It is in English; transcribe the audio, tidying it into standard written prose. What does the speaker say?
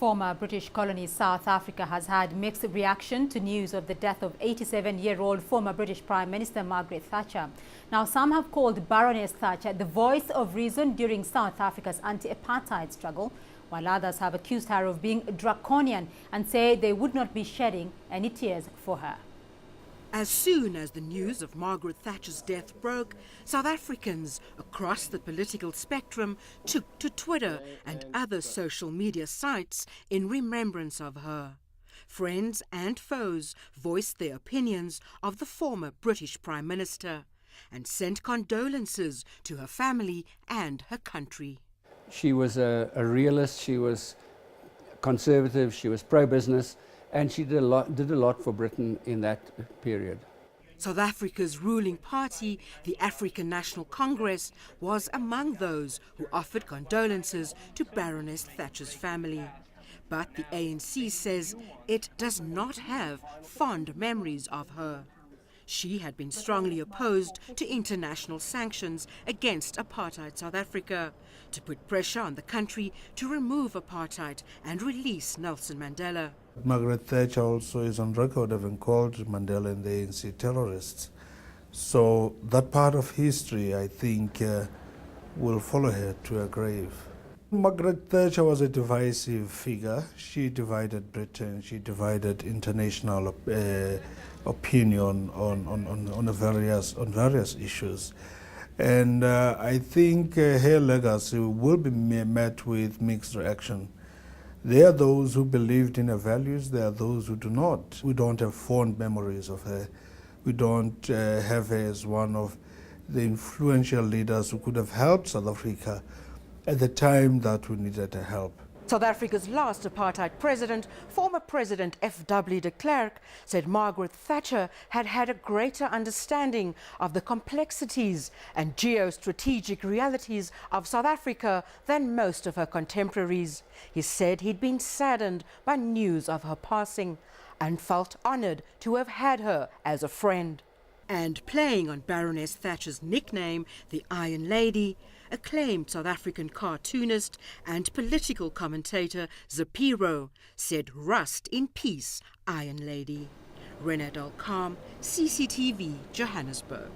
former British colony South Africa has had mixed reaction to news of the death of 87-year-old former British Prime Minister Margaret Thatcher. Now, some have called Baroness Thatcher the voice of reason during South Africa's anti-apartheid struggle, while others have accused her of being draconian and say they would not be shedding any tears for her. As soon as the news of Margaret Thatcher's death broke, South Africans across the political spectrum took to Twitter and other social media sites in remembrance of her. Friends and foes voiced their opinions of the former British Prime Minister and sent condolences to her family and her country. She was a realist, she was conservative, she was pro-business, and she did a lot for Britain in that period. South Africa's ruling party, the African National Congress, was among those who offered condolences to Baroness Thatcher's family. But the ANC says it does not have fond memories of her. She had been strongly opposed to international sanctions against apartheid South Africa, to put pressure on the country to remove apartheid and release Nelson Mandela. Margaret Thatcher also is on record having called Mandela and the ANC terrorists. So that part of history, I think, will follow her to her grave. Margaret Thatcher was a divisive figure. She divided Britain, she divided international opinion on various issues. And I think her legacy will be met with mixed reaction. There are those who believed in her values, there are those who do not. We don't have fond memories of her. We don't have her as one of the influential leaders who could have helped South Africa at the time that we needed her help. South Africa's last apartheid president, former President F.W. de Klerk, said Margaret Thatcher had had a greater understanding of the complexities and geostrategic realities of South Africa than most of her contemporaries. He said he'd been saddened by news of her passing and felt honoured to have had her as a friend. And playing on Baroness Thatcher's nickname, the Iron Lady, acclaimed South African cartoonist and political commentator Zapiro said, "Rust in peace, Iron Lady." Rene, Carme, CCTV, Johannesburg.